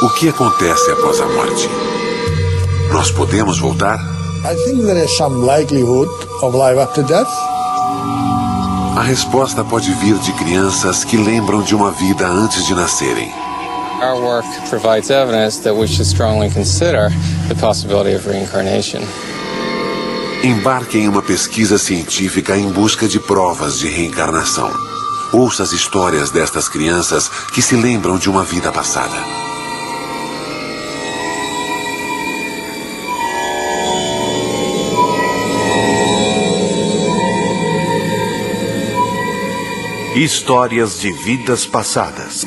O que acontece após a morte? Nós podemos voltar? I think there is some likelihood of life after death. A resposta pode vir de crianças que lembram de uma vida antes de nascerem. Our work provides evidence that we should strongly consider the possibility of reincarnation. Embarque em uma pesquisa científica em busca de provas de reencarnação. Ouça as histórias destas crianças que se lembram de uma vida passada. Histórias de vidas passadas.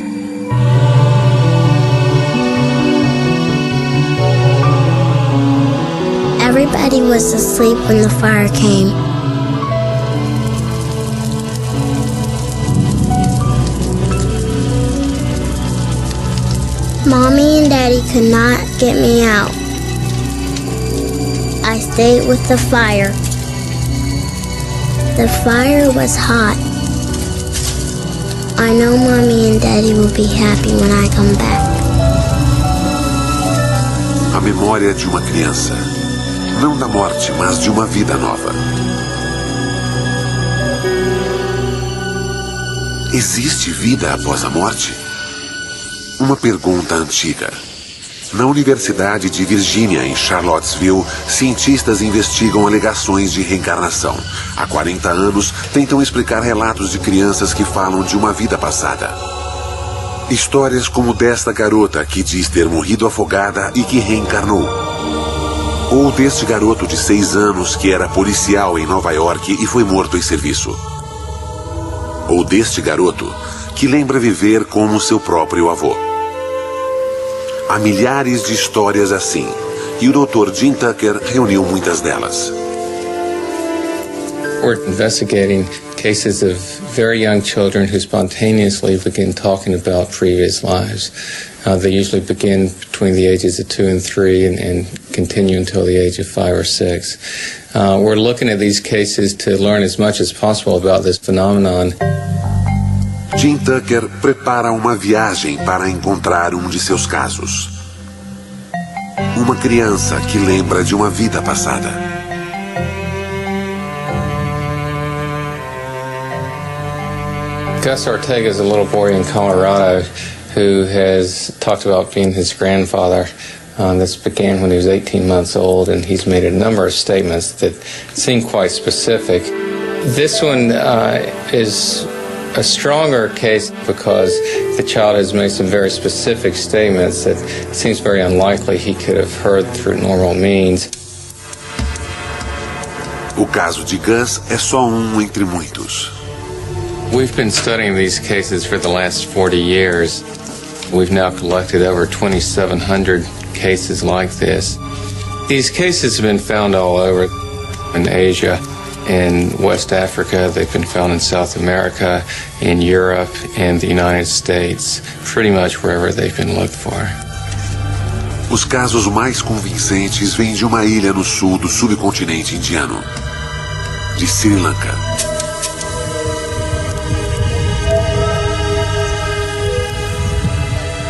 Everybody was asleep when the fire came. Mommy and Daddy could not get me out. I stayed with the fire. The fire was hot. I know Mommy and Daddy will be happy when I come back. A memória de uma criança. Não da morte, mas de uma vida nova. Existe vida após a morte? Uma pergunta antiga. Na Universidade de Virgínia, em Charlottesville, cientistas investigam alegações de reencarnação. Há 40 anos, tentam explicar relatos de crianças que falam de uma vida passada. Histórias como desta garota que diz ter morrido afogada e que reencarnou. Ou deste garoto de 6 anos que era policial em Nova York e foi morto em serviço. Ou deste garoto que lembra viver como seu próprio avô. Há milhares de histórias assim, e o Dr. Jim Tucker reuniu muitas delas. We're investigating cases of very young children who spontaneously begin talking about previous lives. They usually begin between the ages of 2 and 3 and continue until the age of 5 or 6. We're looking at these cases to learn as much as possible about this phenomenon. Jim Tucker prepara uma viagem para encontrar um de seus casos. Uma criança que lembra de uma vida passada. Gus Ortega is a little boy in Colorado who has talked about being his grandfather. This began when he was 18 months old, and he's made a number of statements that seem quite specific. This one is a stronger case because the child has made some very specific statements that it seems very unlikely he could have heard through normal means. O caso de Gus é só um entre muitos. We've been studying these cases for the last 40 years. We've now collected over 2,700 cases like this. These cases have been found all over in Asia, in West Africa, they've been found in South America, in Europe, and the United States, pretty much wherever they've been looked for. Os casos mais convincentes vêm de uma ilha no sul do subcontinente indiano, de Sri Lanka.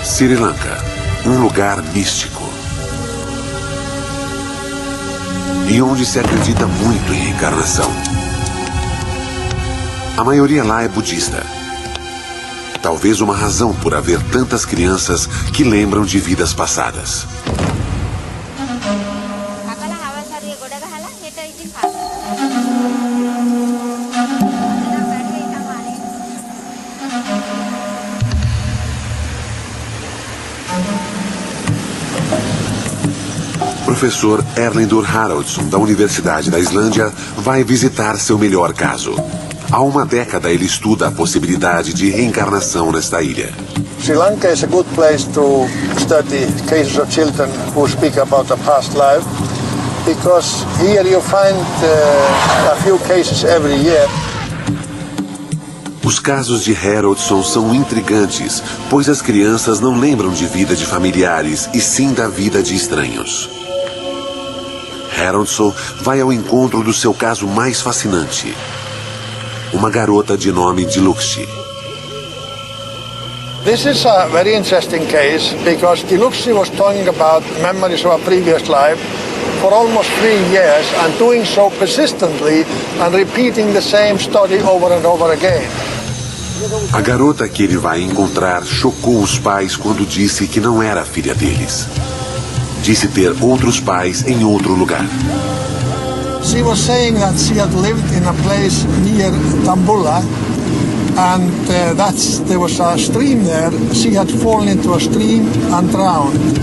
Sri Lanka, um lugar místico. E onde se acredita muito em reencarnação. A maioria lá é budista. Talvez uma razão por haver tantas crianças que lembram de vidas passadas. Professor Erlendur Haraldsson, da Universidade da Islândia, vai visitar seu melhor caso. Há uma década ele estuda a possibilidade de reencarnação nesta ilha. Sri Lanka is a good place to study cases of children who speak about a past life, because here you find a few cases every year. Os casos de Haraldsson são intrigantes, pois as crianças não lembram de vida de familiares, e sim da vida de estranhos. Haraldsson vai ao encontro do seu caso mais fascinante. Uma garota de nome Dilukshi. This is a very interesting case because Diluxi was talking about memories of a previous life for almost 3 years and doing so persistently and repeating the same story over and over again. A garota que ele vai encontrar chocou os pais quando disse que não era filha deles. Disse ter outros pais em outro lugar. She was saying that she had lived in a place near Tambula, and there was a stream there. She had fallen into a stream and drowned.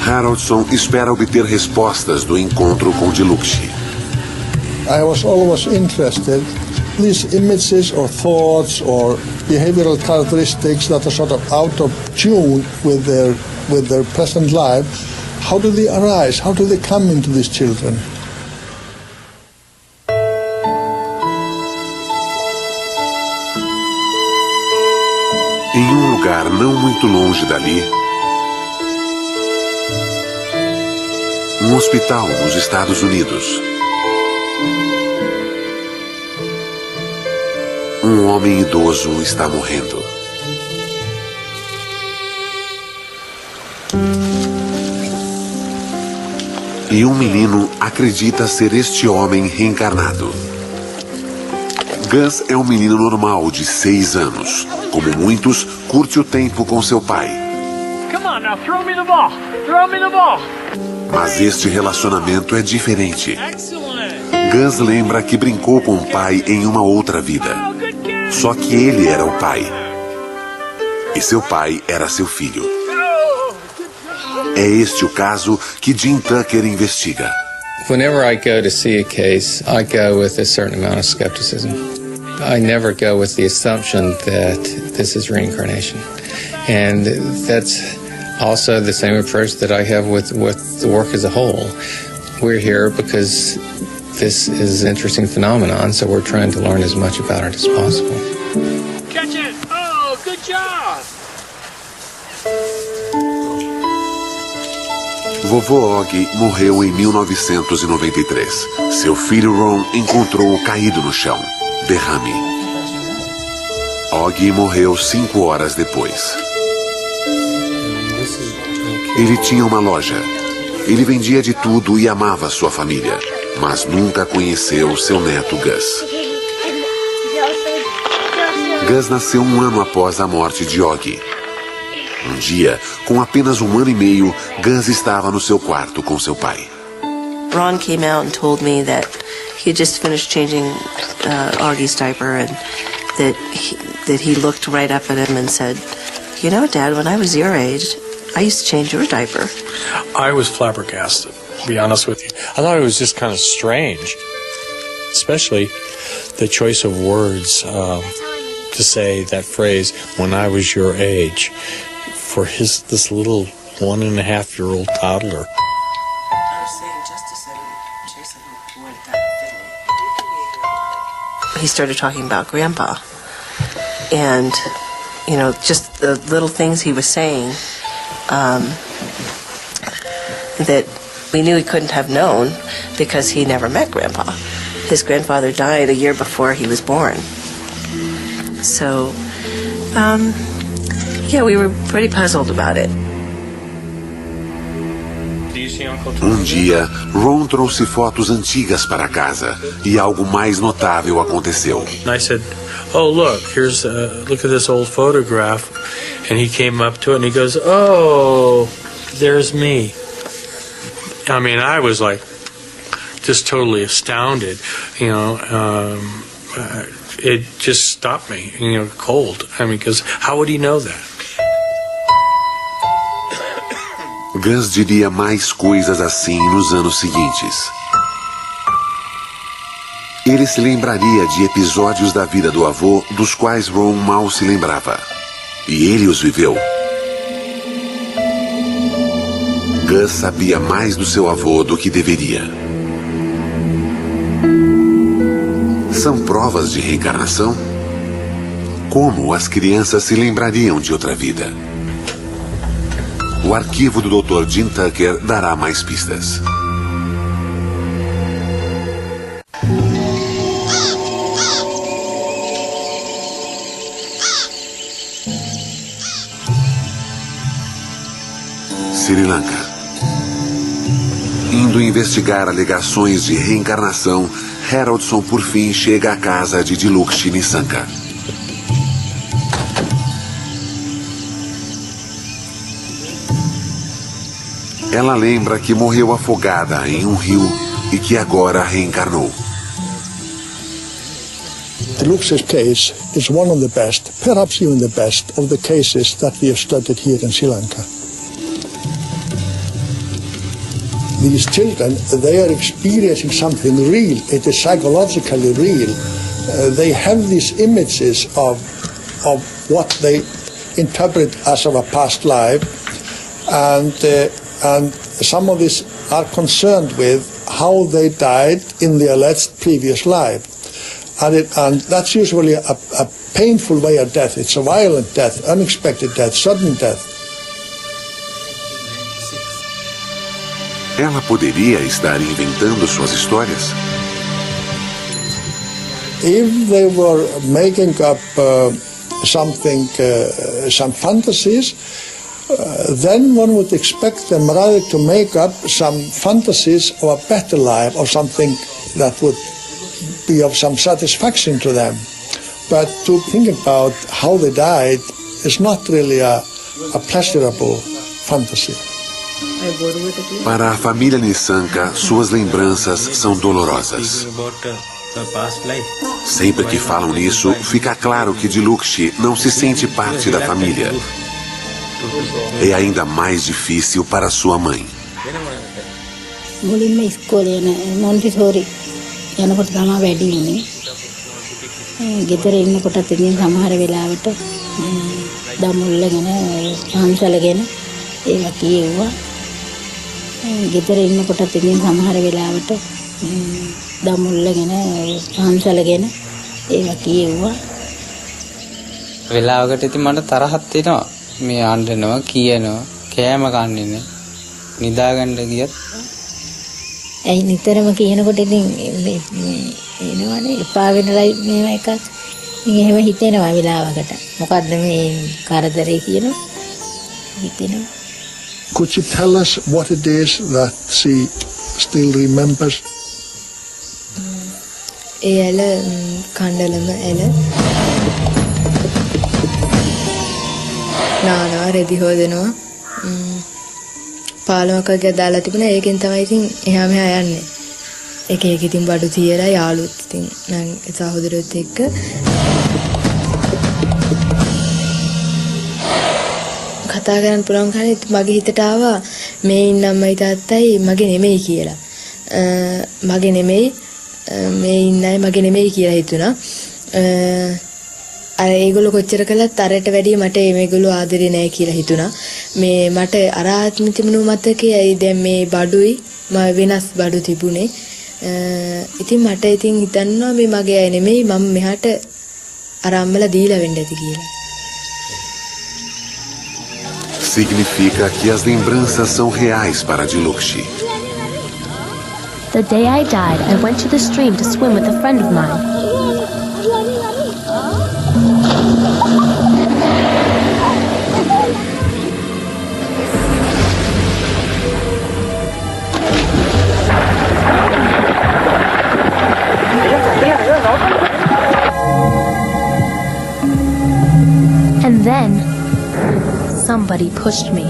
Haraldson espera obter respostas do encontro com Diluxi. I was always interested in these images or thoughts or behavioral characteristics that are sort of out of tune with their present life. How do they arise? How do they come into these children? Em um lugar não muito longe dali, um hospital nos Estados Unidos. Um homem idoso está morrendo. E um menino acredita ser este homem reencarnado. Gus é um menino normal de 6 anos. Como muitos, curte o tempo com seu pai. Come on now, throw me the ball. Throw me the ball. Mas este relacionamento é diferente. Gus lembra que brincou com o pai em uma outra vida. Só que ele era o pai. E seu pai era seu filho. É este o caso que Jim Tucker investiga. Whenever I go to see a case, I go with a certain amount of skepticism. I never go with the assumption that this is reincarnation. And that's also the same approach that I have with the work as a whole. We're here because this is an interesting phenomenon, so we're trying to learn as much about it as possible. Catch it! Oh, good job! Vovô Og morreu em 1993. Seu filho Ron encontrou-o caído no chão. Derrame. Og morreu 5 horas depois. Ele tinha uma loja. Ele vendia de tudo e amava sua família, mas nunca conheceu seu neto Gus. Gus nasceu 1 ano após a morte de Og. Um dia, com apenas 1 ano e meio, Gus estava no seu quarto com seu pai. Ron came out and told me that he had just finished changing Augie's diaper and that he looked right up at him and said, "You know, Dad, when I was your age, I used to change your diaper." I was flabbergasted, to be honest with you. I thought it was just kind of strange, especially the choice of words to say that phrase, "when I was your age," for this little 1.5-year-old toddler. He started talking about Grandpa, and just the little things he was saying that we knew he couldn't have known because he never met Grandpa. His grandfather died a year before he was born. So, we were pretty puzzled about it. Um dia, Ron trouxe fotos antigas para casa e algo mais notável aconteceu. And I said, "Oh, look at this old photograph." And he came up to it and he goes, "Oh, there's me." I mean, I was like just totally astounded, it just stopped me, cold. I mean, because how would he know that? Gus diria mais coisas assim nos anos seguintes. Ele se lembraria de episódios da vida do avô dos quais Ron mal se lembrava. E ele os viveu. Gus sabia mais do seu avô do que deveria. São provas de reencarnação? Como as crianças se lembrariam de outra vida? O arquivo do Dr. Jim Tucker dará mais pistas. Sri Lanka. Indo investigar alegações de reencarnação, Haroldson por fim chega à casa de Dilukshi Nisanka. Ela lembra que morreu afogada em um rio e que agora reencarnou. Dilukshi's case is one of the best, perhaps even the best, of the cases that we have studied here in Sri Lanka. These children, they are experiencing something real. It is psychologically real. They have these images of what they interpret as of a past life, and some of these are concerned with how they died in the alleged previous life. And that's usually a painful way of death. It's a violent death, unexpected death, sudden death. Ela poderia estar inventando suas histórias? If they were making up some fantasies, then one would expect them rather to make up some fantasies of a better life or something that would be of some satisfaction to them. But to think about how they died is not really a pleasurable fantasy. Para a família Nisanka, suas lembranças são dolorosas. Sempre que falam nisso, fica claro que Dilukshi não se sente parte da família. É ainda mais difícil para sua mãe. ගෙදර ඉන්නකොටත් ඉතින් සමහර වෙලාවට දමුල්ලගෙන පන්සලගෙන ඒවා කියෙව්වා. වෙලාවකට ඉතින් මට තරහක් එනවා. මේ අඬනවා කියනවා කෑම කන්නේ නැහැ. නිදාගන්න ගියත් ඇයි නිතරම කියනකොට ඉතින් එනවනේ එපා වෙනලයි මේව එකක්. ඉතින් එහෙම හිතෙනවා වෙලාවකට. මොකද්ද මේ කරදරේ කියනවා හිතෙනවා. Could you tell us what it is that she still remembers? එල කණ්ඩලම එල නානවා රෙදි හොදනවා පාලමකක් දාලා තිබුණා ඒකෙන් තමයි ඉතින් එහා මෙහා යන්නේ එක එක ඉතින් බඩු තියලා යාළුවොත් ඉතින් නම් සහෝදරයොත් එක්ක කතා කරන්න පුළුවන් කන්නේ මගේ හිතට ආවා මේ ඉන්න අම්මයි තාත්තයි මගේ නෙමෙයි කියලා. මගේ නෙමෙයි මේ ඉන්නයි මගේ නෙමෙයි කියලා හිතුණා. අර ඒගොල්ලෝ කොච්චර කළත් අරට වැඩිය මට මේගොල්ලෝ ආදරේ නැහැ කියලා හිතුණා. මේ මට අර ආත්ම තිබුණු මතකේ ඇයි දැන් මේ බඩුයි මම වෙනස් බඩු තිබුණේ. ඉතින් මට ඉතින් හිතන්නවා මේ මගේ අය නෙමෙයි මම මෙහාට අර අම්මලා දීලා වෙන්න ඇති කියලා. Significa que as lembranças são reais para Dilukshi. The day I died, I went to the stream to swim with a friend of mine. And then somebody pushed me.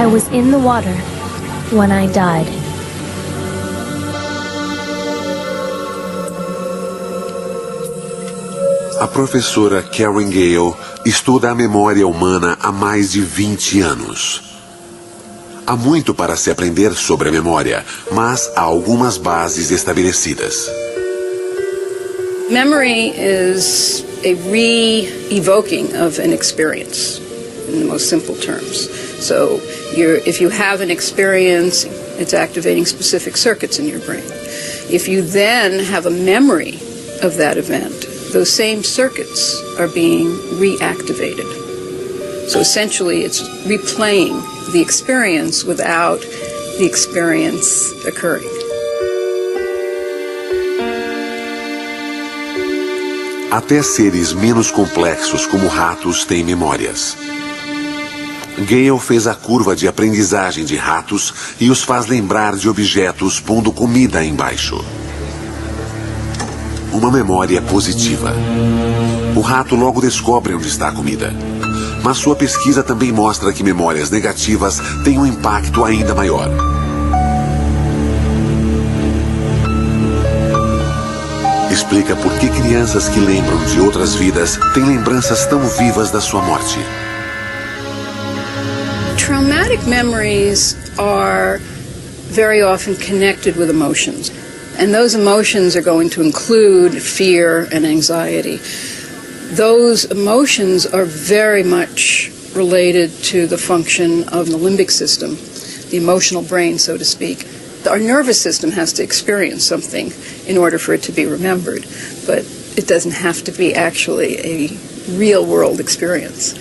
I was in the water when I died. A professora Karen Gale estuda a memória humana há mais de 20 anos. Há muito para se aprender sobre a memória, mas há algumas bases estabelecidas. Memory is a re-evoking of an experience, in the most simple terms. So if you have an experience, it's activating specific circuits in your brain. If you then have a memory of that event, those same circuits are being reactivated. So essentially, it's replaying the experience without the experience occurring. Até seres menos complexos como ratos têm memórias. Gale fez a curva de aprendizagem de ratos e os faz lembrar de objetos pondo comida embaixo. Uma memória positiva. O rato logo descobre onde está a comida. Mas sua pesquisa também mostra que memórias negativas têm um impacto ainda maior. Explica por que crianças que lembram de outras vidas têm lembranças tão vivas da sua morte. Traumatic memories are very often connected with emotions. And those emotions are going to include fear and anxiety. Those emotions are very much related to the function of the limbic system, the emotional brain, so to speak. Our nervous system has to experience something in order for it to be remembered, but it doesn't have to be actually a real-world experience.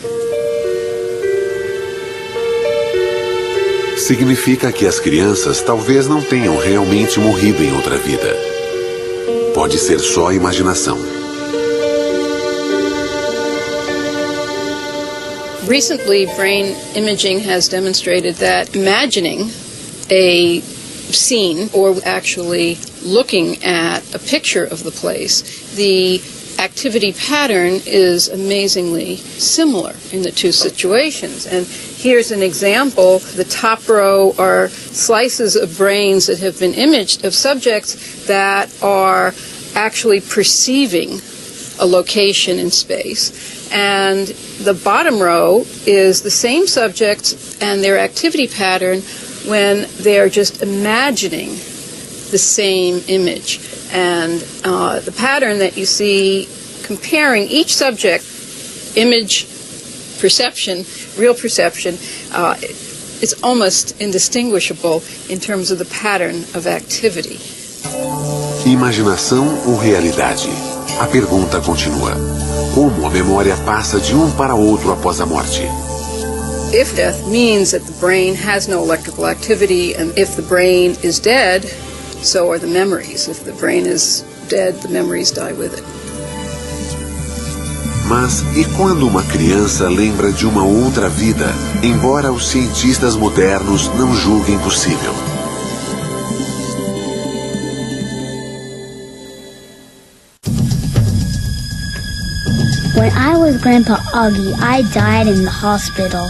Significa que as crianças talvez não tenham realmente morrido em outra vida. Pode ser só imaginação. Recently, brain imaging has demonstrated that imagining a scene or actually looking at a picture of the place, the activity pattern is amazingly similar in the two situations. And here's an example. The top row are slices of brains that have been imaged of subjects that are actually perceiving a location in space. And the bottom row is the same subjects and their activity pattern when they're just imagining the same image. And the pattern that you see comparing each subject, image, perception, real perception, is almost indistinguishable in terms of the pattern of activity. Imaginação ou realidade? A pergunta continua. Como a memória passa de um para outro após a morte? If death means that the brain has no electrical activity, and if the brain is dead, so are the memories. If the brain is dead, the memories die with it. Mas e quando uma criança lembra de uma outra vida, embora os cientistas modernos não julguem possível? When I was Grandpa Augie, I died in the hospital.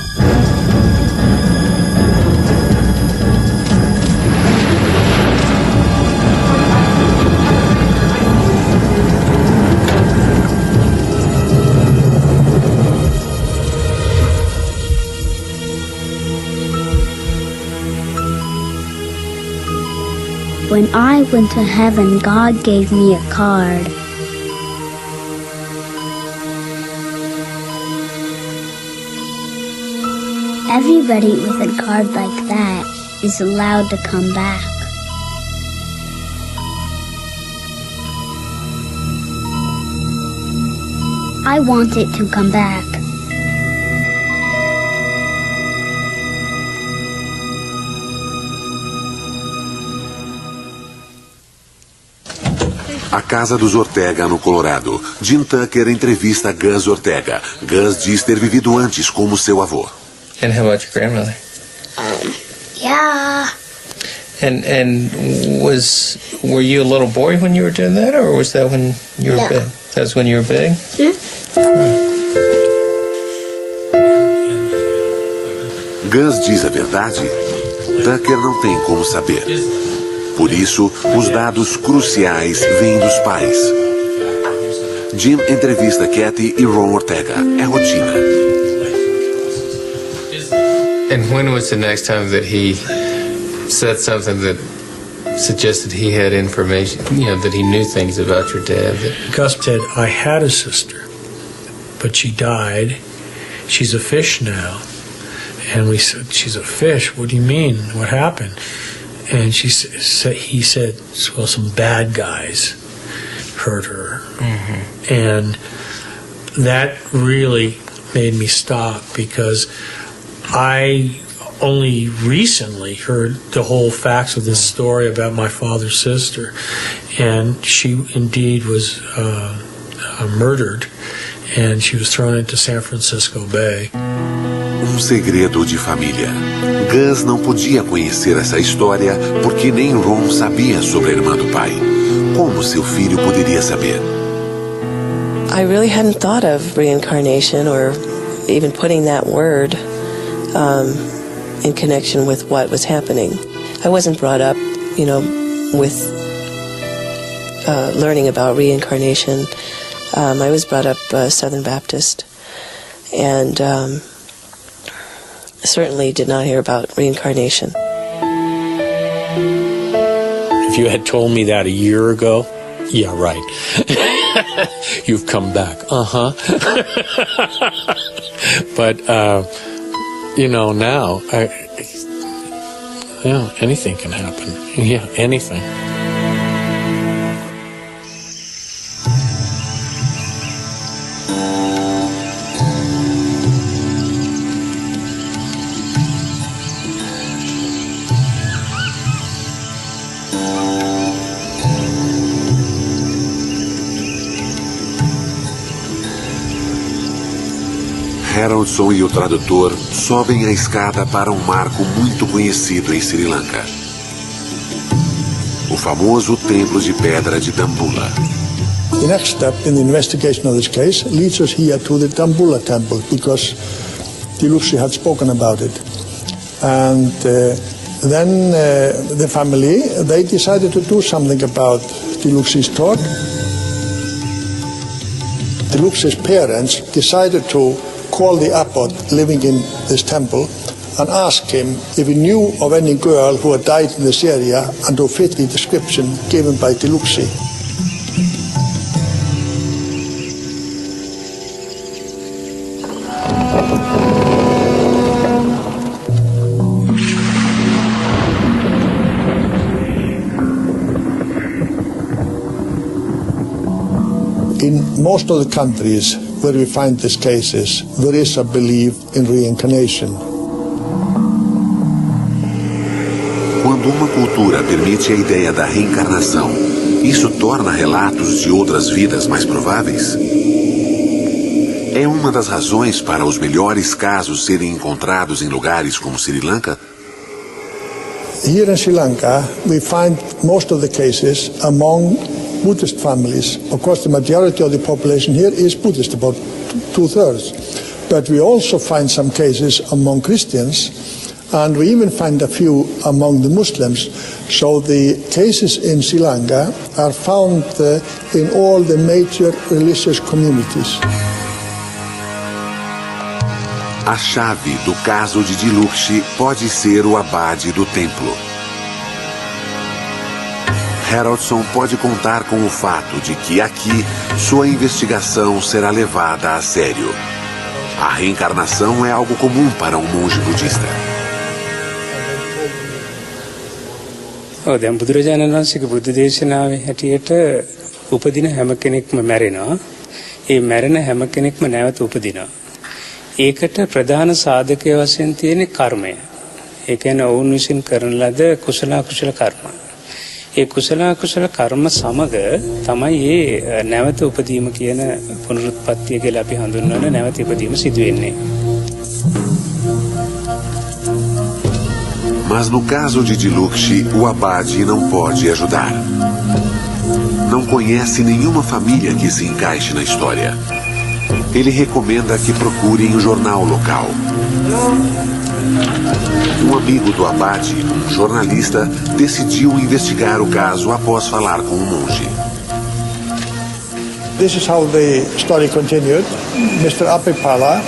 When I went to heaven, God gave me a card. Everybody with a card like that is allowed to come back. I want it to come back. A casa dos Ortega, no Colorado. Jim Tucker entrevista Gus Ortega. Gus diz ter vivido antes como seu avô. And how about your grandmother? Yeah. And were you a little boy when you were doing that, or was that when you were big? That was when you were big? Gus diz a verdade? Tucker não tem como saber. Por isso, os dados cruciais vêm dos pais. Jim entrevista Kathy e Ron Ortega. É rotina. And when was the next time that he said something that suggested he had information, that he knew things about your dad? Gus said, I had a sister, but she died. She's a fish now. And we said, she's a fish? What do you mean? What happened? And he said, well, some bad guys hurt her. Mm-hmm. And that really made me stop, because I only recently heard the whole facts of this story about my father's sister, and she indeed was murdered, and she was thrown into San Francisco Bay. Segredo de família. Gus não podia conhecer essa história porque nem Ron sabia sobre a irmã do pai. Como seu filho poderia saber? I really hadn't thought of reincarnation or even putting that word in connection with what was happening. I wasn't brought up, with learning about reincarnation. I was brought up Southern Baptist, and certainly did not hear about reincarnation. If you had told me that a year ago, yeah, right. You've come back. But, now, anything can happen. Yeah, anything. Haroldson e o tradutor sobem a escada para um marco muito conhecido em Sri Lanka. O famoso Templo de Pedra de Dambulla. The next step in the investigation of this case leads us here to the Dambulla temple, because Diluxi had spoken about it. And then the family, they decided to do something about Diluxi's talk. Diluxi's parents decided to call the abbot living in this temple and ask him if he knew of any girl who had died in this area and who fit the description given by Diluxi. In most of the countries where we find these cases, there is a belief in reincarnation. Quando uma cultura permite a ideia da reencarnação, isso torna relatos de outras vidas mais prováveis? É uma das razões para os melhores casos serem encontrados em lugares como Sri Lanka? Here in Sri Lanka, we find most of the cases among Buddhist families. Of course, the majority of the population here is Buddhist, about 2/3. But we also find some cases among Christians, and we even find a few among the Muslims. So the cases in Sri Lanka are found in all the major religious communities. A chave do caso de Diluxi pode ser o abade do templo. Haroldson pode contar com o fato de que aqui sua investigação será levada a sério. A reencarnação é algo comum para um monge budista. දැන් බුදුරජාණන් වහන්සේගේ බුද්ධ දේශනාවේ හැටියට උපදින හැම කෙනෙක්ම මැරෙනවා. ඒ මැරෙන හැම කෙනෙක්ම නැවත උපදිනවා. ඒකට ප්‍රධාන සාධකය වශයෙන් තියෙන කර්මය. ඒ කියන්නේ ඔවුන් විසින් කරන ලද කුසල අකුසල කර්ම. ඒ කුසල අකුසල කර්ම සමග තමයි මේ නැවත උපදීම කියන පුනරුත්පත්තිය කියලා අපි හඳුන්වන නැවත ඉපදීම සිදු වෙන්නේ. Mas no caso de Diluxi, o abade não pode ajudar. Não conhece nenhuma família que se encaixe na história. Ele recomenda que procurem o jornal local. Um amigo do abade, um jornalista, decidiu investigar o caso após falar com o monge. This is how the story continued. Mr. Apipala,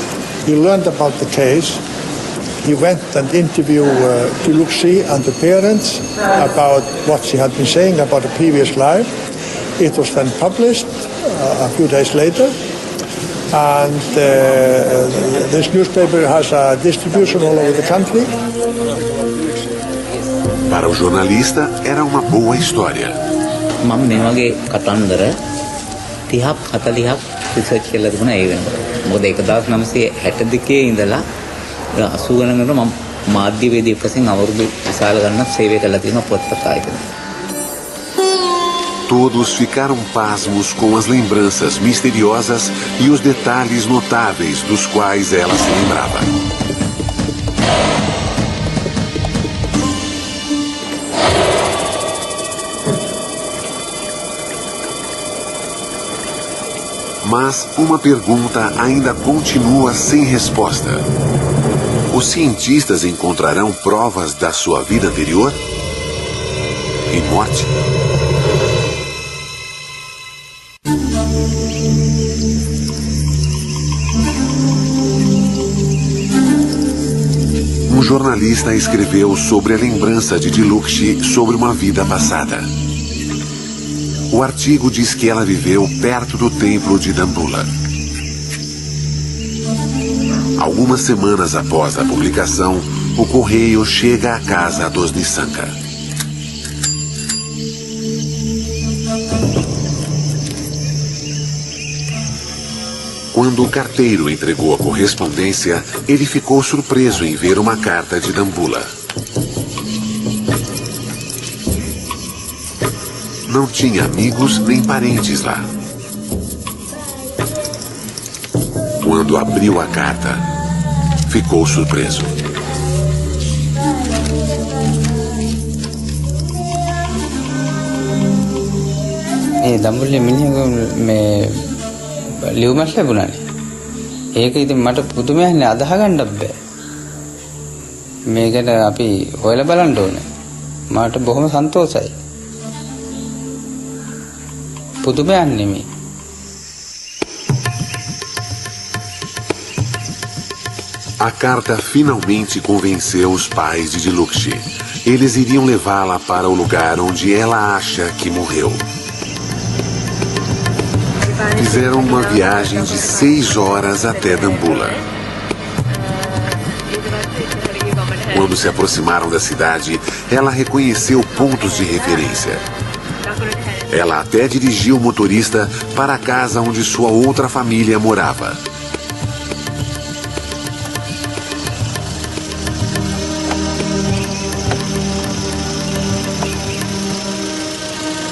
he learned about the case. He went and interviewed Diluxi and the parents about what she had been saying about a previous life. It was then published a few days later. And this newspaper has a distribution all over the country. Para o jornalista, era uma boa história. 30ක් 40ක් රිසර්ච් කරලා තිබුණා ඒ වෙනකොට. මොකද 1962 ඉඳලා 80 ගණනකට මම මාධ්‍යවේදියෙක් වශයෙන් අවුරුදු විශාල ගණනක් සේවය කළා තියෙනවා පොත්පත් ආයතනයේ. Todos ficaram pasmos com as lembranças misteriosas e os detalhes notáveis dos quais ela se lembrava. Mas uma pergunta ainda continua sem resposta. Os cientistas encontrarão provas da sua vida anterior? Em morte? Um jornalista escreveu sobre a lembrança de Diluxi sobre uma vida passada. O artigo diz que ela viveu perto do templo de Dambulla. Algumas semanas após a publicação, o correio chega à casa dos Nissanka. Quando o carteiro entregou a correspondência, ele ficou surpreso em ver uma carta de Dambulla. Não tinha amigos nem parentes lá. Quando abriu a carta, ficou surpreso. දඹුල්ලේ මිනිහක මේ ලියුමක් ලැබුණානේ. ඒක ඉතින් මට පුදුමයක්නේ අදාහ ගන්නත් බෑ. මේකට අපි හොයලා බලන්න ඕනේ. මට බොහොම සන්තෝෂයි. පුදුමයක් නෙමෙයි. A carta finalmente convenceu os pais de Diluxi. Eles iriam levá-la para o lugar onde ela acha que morreu. Fizeram uma viagem de 6 horas até Dambulla. Quando se aproximaram da cidade, ela reconheceu pontos de referência. Ela até dirigiu o motorista para a casa onde sua outra família morava.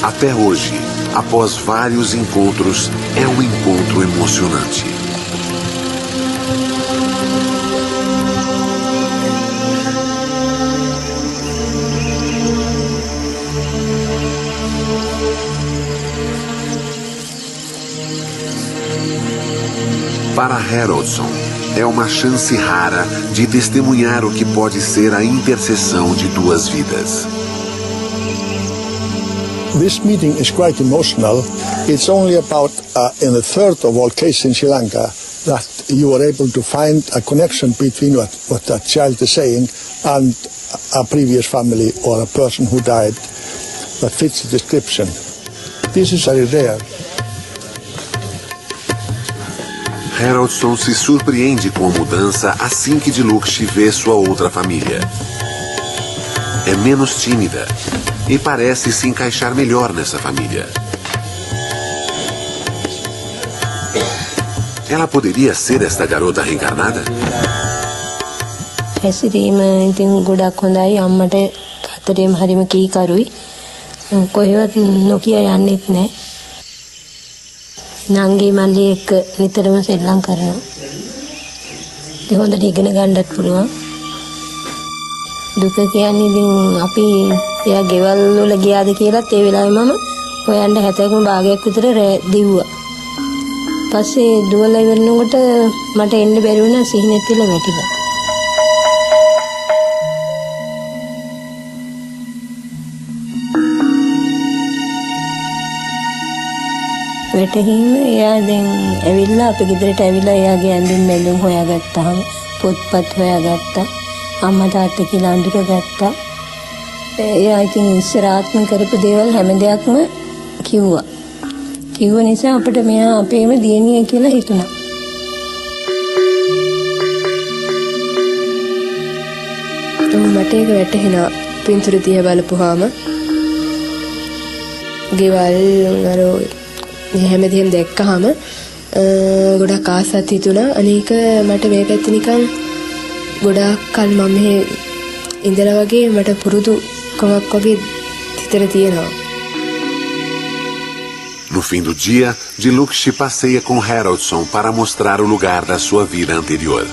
Até hoje, após vários encontros, é um encontro emocionante. Para Haroldson, é uma chance rara de testemunhar o que pode ser a intercessão de 2 vidas. This meeting is quite emotional. It's only about in a third of all cases in Sri Lanka that you are able to find a connection between what that child is saying and a previous family or a person who died that fits the description. This is very rare. Haroldson se surpreende com a mudança assim que Diluxi vê sua outra família. É menos tímida e parece se encaixar melhor nessa família. Ela poderia ser esta garota reencarnada? හැසිරීම ඉතින් ගොඩක් හොඳයි අම්මට අතරේම හරිම කීකරුයි කොහෙවත් නොකිය යන්නෙත් නැහැ නංගි මල්ලි එක්ක නිතරම සෙල්ලම් කරනවා ඒ හොඳට ඉගෙන ගන්නත් පුළුවන් දුක කියන්නේ ඉතින් අපි එයා ගෙවල් වල ගියාද කියලාත් ඒ වෙලාවේ මම හොයන්න 70ක භාගයක් විතර දිව්වා පස්සේ දුවලා ඉවරනකොට මට එන්න බැරි වුණා සිහිනෙත් තියලා වැටිලා වැටහිම එයා දැන් ඇවිල්ලා අපේ ගෙදරට ඇවිල්ලා එයාගේ ඇඳුම් මැලුම් හොයාගත්තාම පොත්පත් හොයාගත්තා අම්මා තාත්තා කියලා අඳුරගත්තා එයා ඉතින් ඉස්සර ආත්ම කරපු දේවල් හැම දෙයක්ම කිව්ව නිසා අපිට මෙයා අපේම දියණිය කියලා හිතුණා මට ඒක වැටහෙනවා පින්තූර දිහා බලපුවාම ගෙවල් අර හැමදේම දැක්කහම ගොඩක් ආසත් හිතුණා. අනේක මට මේ පැත්තේ නිකන් ගොඩාක් කල් මම මෙහෙ ඉඳලා වගේ මට පුරුදුකමක් වගේ හිතට තියෙනවා. No fim do dia, Diluxi passeia com Haroldson para mostrar o lugar da sua vida anterior.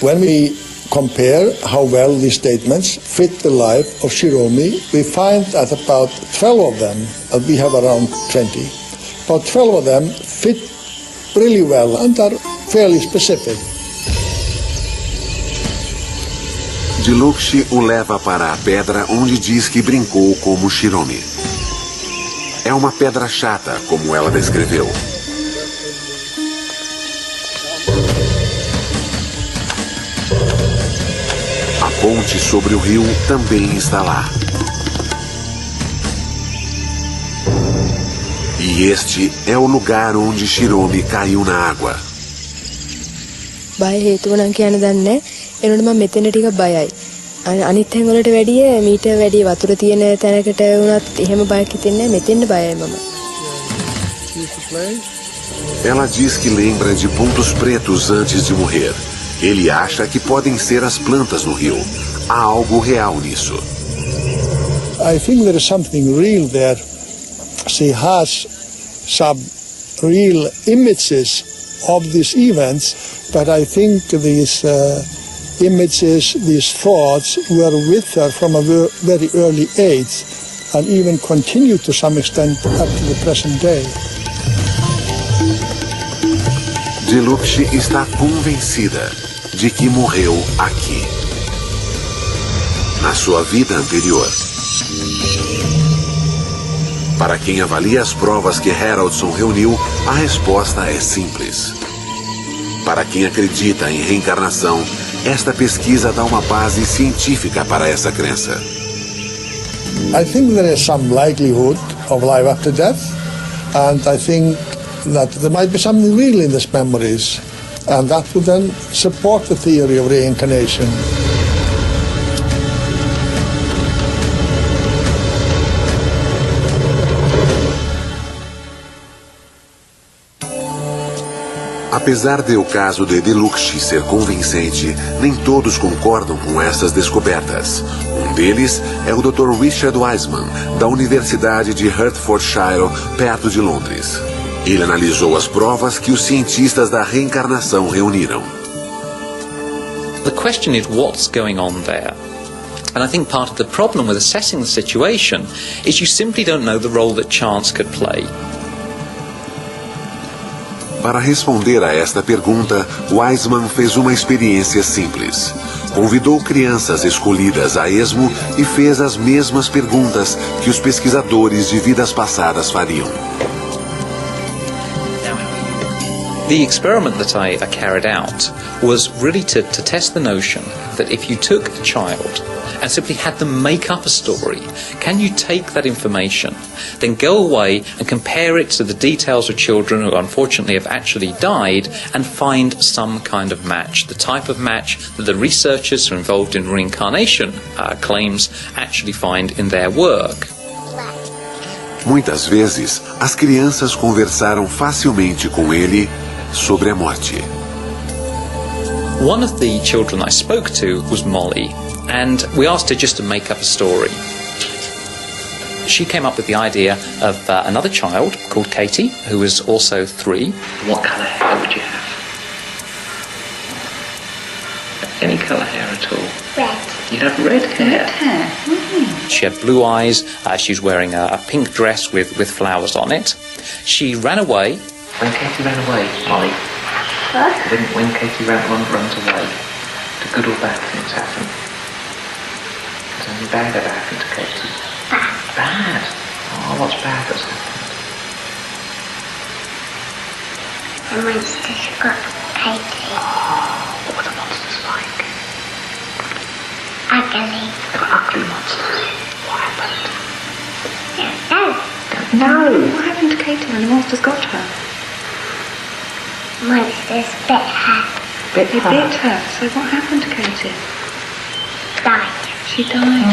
When we compare how well these statements fit the life of Shiromi, we find that about 12 of them, we have around 20, about 12 of them fit really well and are fairly specific. Diluxi o leva para a pedra onde diz que brincou como Shiromi. É uma pedra chata, como ela descreveu. A ponte sobre o rio também está lá. E este é o lugar onde Shiromi caiu na água. බය හේතුව නම් කියන්න දන්නේ. එනකොට මම මෙතන ටික බයයි. අනිත් තැන් වලට වැඩිය මීට වැඩි වතුර තියෙන තැනකට වුණත් එහෙම බයක් හිතෙන්නේ නැහැ. මෙතෙන්ද බයයි මම. Ela diz que lembra de pontos pretos antes de morrer. Ele acha que podem ser as plantas no rio. Há algo real nisso. I think there is something real there. She has some real images of these events, but I think these images, these thoughts were with her from a very early age and even continue to some extent up to the present day. Diluxi está convencida de que morreu aqui, na sua vida anterior. Para quem avalia as provas que Haroldson reuniu, a resposta é simples. Para quem acredita em reencarnação, esta pesquisa dá uma base científica para essa crença. I think there is some likelihood of life after death, and I think that there might be something real in these memories, and that would then support the theory of reincarnation. Apesar de o caso de Diluxi ser convincente, nem todos concordam com essas descobertas. Um deles é o Dr. Richard Wiseman, da Universidade de Hertfordshire, perto de Londres. Ele analisou as provas que os cientistas da reencarnação reuniram. The question is what's going on there? And I think part of the problem with assessing the situation is you simply don't know the role that chance could play. Para responder a esta pergunta, Wiseman fez uma experiência simples. Convidou crianças escolhidas a esmo e fez as mesmas perguntas que os pesquisadores de vidas passadas fariam. The experiment that I carried out was really to test the notion that if you took a child and simply had them make up a story, can you take that information, then go away and compare it to the details of children who unfortunately have actually died and find some kind of match, the type of match that the researchers who are involved in reincarnation claims actually find in their work. Muitas vezes, as crianças conversaram facilmente com ele sobre a morte. One of the children I spoke to was Molly, and we asked her just to make up a story. She came up with the idea of another child called Katie, who was also 3. What colour hair would you have? Any colour hair at all? Red. You'd have red hair? Red hair. She had blue eyes, she was wearing a pink dress with flowers on it. She ran away. When Katie ran away, Molly? What? When Katie runs away, do good or bad things happen? Has anything bad ever happened to Katie? Bad. Bad? Oh, what's bad that's happened? The monsters got Katie. Oh, what were the monsters like? Ugly. They were ugly monsters. What happened? No. What happened to Katie when the monsters got her? Monsters bit her. They bit her. So what happened to Katie? Died. She died.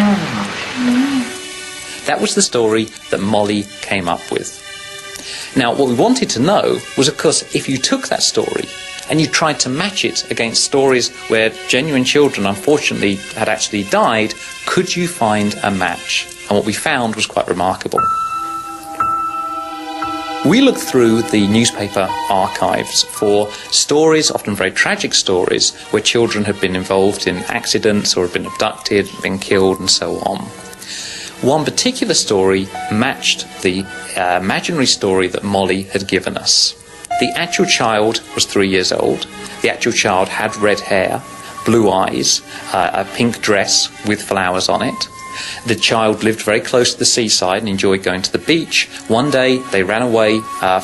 Oh. That was the story that Molly came up with. Now, what we wanted to know was, of course, if you took that story and you tried to match it against stories where genuine children, unfortunately, had actually died, could you find a match? And what we found was quite remarkable. We looked through the newspaper archives for stories, often very tragic stories, where children had been involved in accidents or had been abducted, been killed, and so on. One particular story matched the imaginary story that Molly had given us. The actual child was 3 years old. The actual child had red hair, blue eyes, a pink dress with flowers on it. The child lived very close to the seaside and enjoyed going to the beach. One day they ran away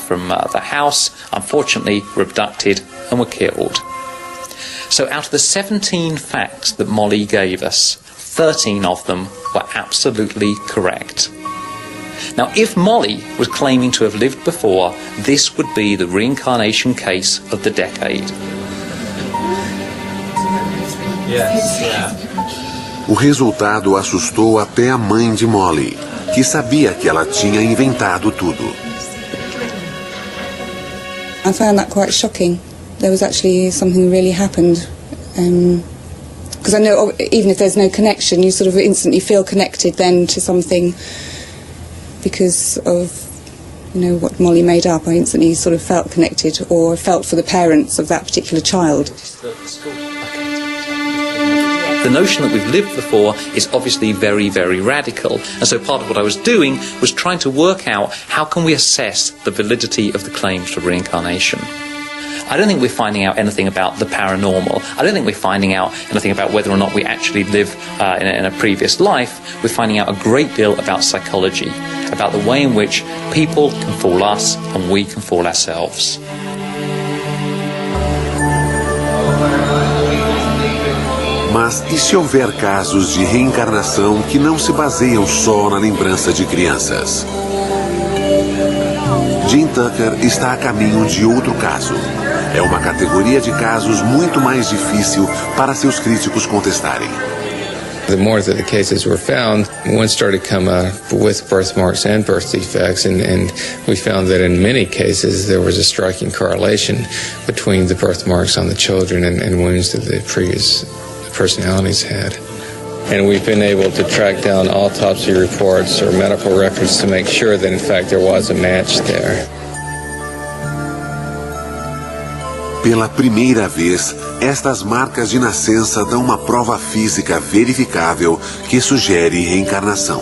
from the house, unfortunately were abducted and were killed. So out of the 17 facts that Molly gave us, 13 of them were absolutely correct. Now, if Molly was claiming to have lived before, this would be the reincarnation case of the decade. Yes, yeah. O resultado assustou até a mãe de Molly, que sabia que ela tinha inventado tudo. I found that quite shocking. There was actually something really happened. Because I know even if there's no connection, you sort of instantly feel connected then to something because of, you know, what Molly made up. I instantly sort of felt connected or felt for the parents of that particular child. The notion that we've lived before is obviously very, very radical. And so part of what I was doing was trying to work out how can we assess the validity of the claims for reincarnation. I don't think we're finding out anything about the paranormal. I don't think we're finding out anything about whether or not we actually live in a previous life. We're finding out a great deal about psychology, about the way in which people can fool us and we can fool ourselves. Mas e se houver casos de reencarnação que não se baseiam só na lembrança de crianças? Jim Tucker está a caminho de outro caso. É uma categoria de casos muito mais difícil para seus críticos contestarem. The more that the cases were found, one started to come with birthmarks and birth defects, and we found that in many cases there was a striking correlation between the birthmarks on the children and wounds that the previous personalities had. And we've been able to track down autopsy reports or medical records to make sure that in fact there was a match there. Pela primeira vez, estas marcas de nascença dão uma prova física verificável que sugere reencarnação.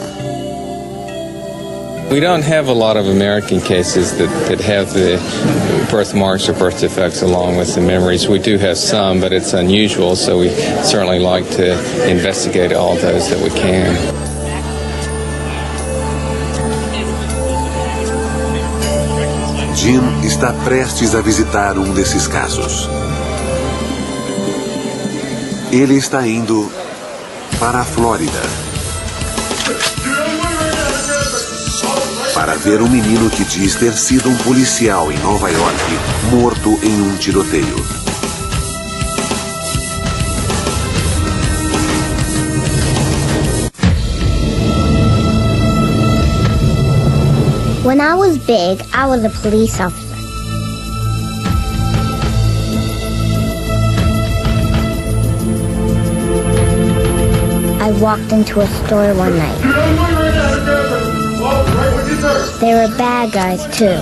We don't have a lot of American cases that have the birthmarks or birth defects along with the memories. We do have some, but it's unusual, so we certainly like to investigate all those that we can. Jim está prestes a visitar um desses casos. Ele está indo para a Flórida para ver um menino que diz ter sido um policial em Nova York morto em um tiroteio. When I was big, I was a police officer. I walked into a store one night. They were bad guys, too.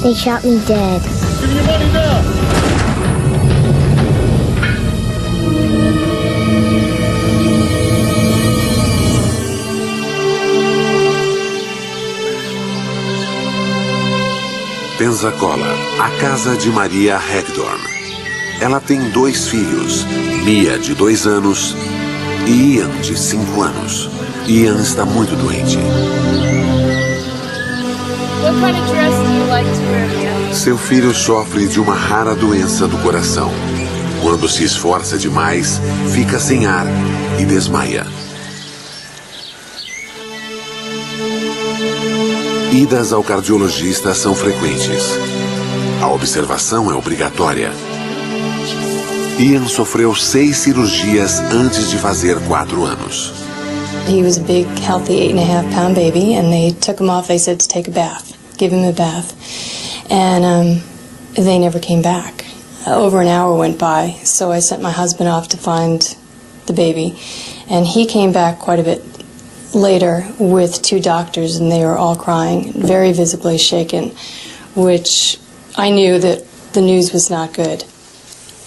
They shot me dead. Give me your money now. Pensacola, a casa de Maria Hagdorn. Ela tem 2 filhos, Mia, de 2 anos, e Ian, de 5 anos. Ian está muito doente. What kind of dress do you like to wear, Mia? Seu filho sofre de uma rara doença do coração. Quando se esforça demais, fica sem ar e desmaia. Idas ao cardiologista são frequentes. A observação é obrigatória. Ian sofreu 6 cirurgias antes de fazer 4 anos. He was a big, healthy 8.5-pound baby, and they took him off. They said to take a bath, give him a bath, and they never came back. Over an hour went by, so I sent my husband off to find the baby, and he came back quite a bit later with 2 doctors, and they were all crying, very visibly shaken, which I knew that the news was not good.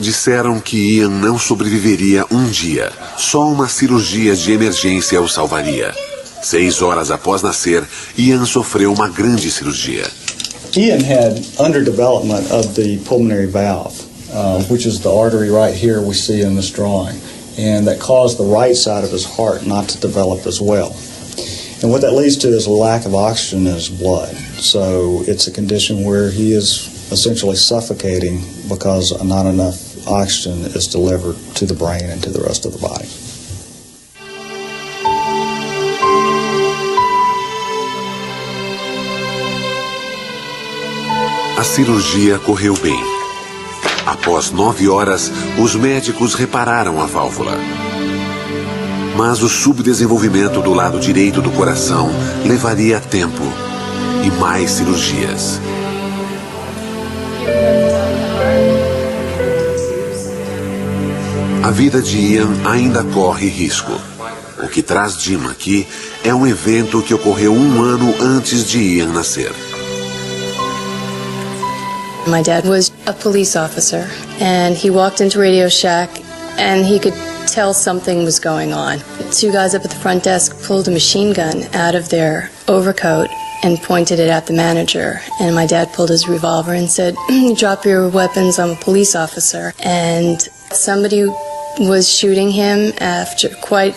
Disseram que Ian não sobreviveria um dia. Só uma cirurgia de emergência o salvaria. 6 horas após nascer, Ian sofreu uma grande cirurgia. Ian had underdevelopment of the pulmonary valve, which is the artery right here we see in this drawing, and that caused the right side of his heart not to develop as well. And what that leads to is a lack of oxygen in his blood. So it's a condition where he is essentially suffocating because not enough oxygen is delivered to the brain and to the rest of the body. A cirurgia correu bem. Após 9 horas, os médicos repararam a válvula. Mas o subdesenvolvimento do lado direito do coração levaria tempo e mais cirurgias. A vida de Ian ainda corre risco. O que traz Jim aqui é um evento que ocorreu 1 ano antes de Ian nascer. My dad was a police officer, and he walked into Radio Shack, and he could tell something was going on. 2 guys up at the front desk pulled a machine gun out of their overcoat and pointed it at the manager. And my dad pulled his revolver and said, "Drop your weapons, I'm a police officer." And somebody was shooting him quite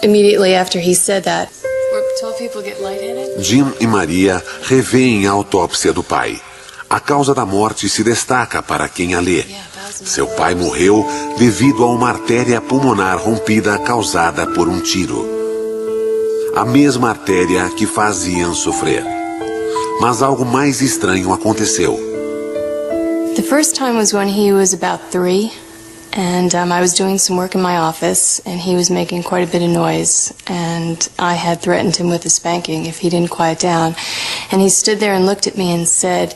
immediately after he said that. Where 12 people get lightheaded? Jim e Maria revêem a autópsia do pai. A causa da morte se destaca para quem a lê. Seu pai morreu devido a uma artéria pulmonar rompida causada por um tiro. A mesma artéria que faz Ian sofrer. Mas algo mais estranho aconteceu. The first time was when he was about 3, and I was doing some work in my office, and he was making quite a bit of noise, and I had threatened him with a spanking if he didn't quiet down. And he stood there and looked at me and said,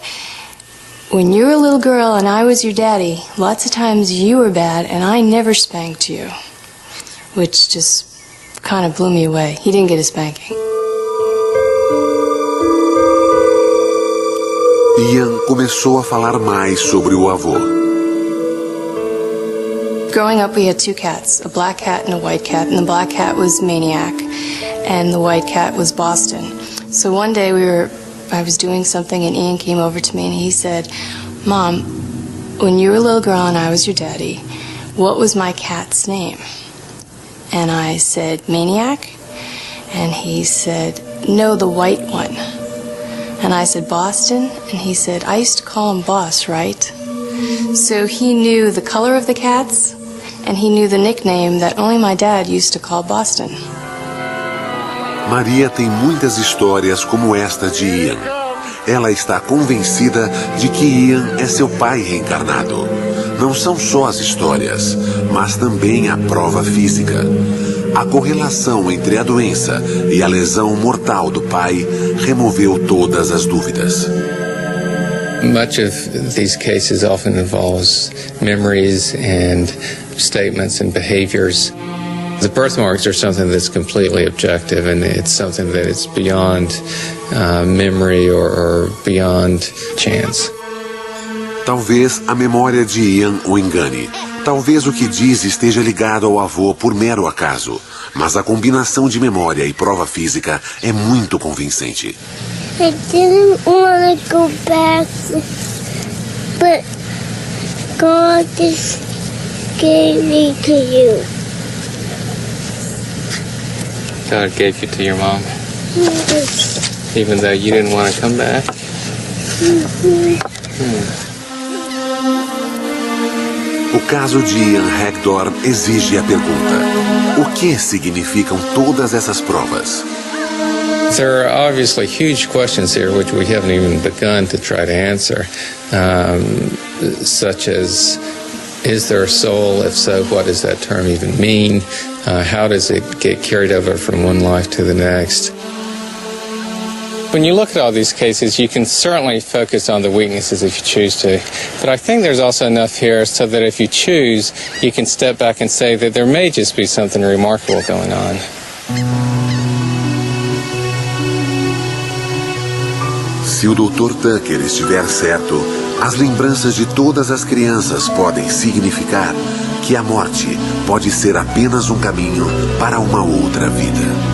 "When you were a little girl and I was your daddy, lots of times you were bad and I never spanked you." Which just kind of blew me away. He didn't get a spanking. Ian começou a falar mais sobre o avô. Growing up, we had 2 cats, a black cat and a white cat, and the black cat was Maniac, and the white cat was Boston. So one day I was doing something, and Ian came over to me and he said, "Mom, when you were a little girl and I was your daddy, what was my cat's name?" And I said, "Maniac?" And he said, "No, the white one." And I said, "Boston?" And he said, "I used to call him Boss, right?" So he knew the color of the cats, and he knew the nickname that only my dad used to call Boston. Maria tem muitas histórias como esta de Ian. Ela está convencida de que Ian é seu pai reencarnado. Não são só as histórias, mas também a prova física. A correlação entre a doença e a lesão mortal do pai removeu todas as dúvidas. Much of these cases often involves memories and statements and behaviors. The birthmarks are something that's completely objective, and it's something that is beyond memory or beyond chance. Talvez a memória de Ian o engane. Talvez o que diz esteja ligado ao avô por mero acaso. Mas a combinação de memória e prova física é muito convincente. I didn't want to go back, but God just gave me to you. God gave you to your mom? Yes. Even though you didn't want to come back? O caso de Ian Hagdorn exige a pergunta: o que significam todas essas provas? There are obviously huge questions here which we haven't even begun to try to answer, such as Is there a soul? If so, what does that term even mean? How does it get carried over from one life to the next? When you look at all these cases, you can certainly focus on the weaknesses if you choose to. But I think there's also enough here so that if you choose, you can step back and say that there may just be something remarkable going on. Se o Dr. Tucker estiver certo, as lembranças de todas as crianças podem significar que a morte pode ser apenas um caminho para uma outra vida.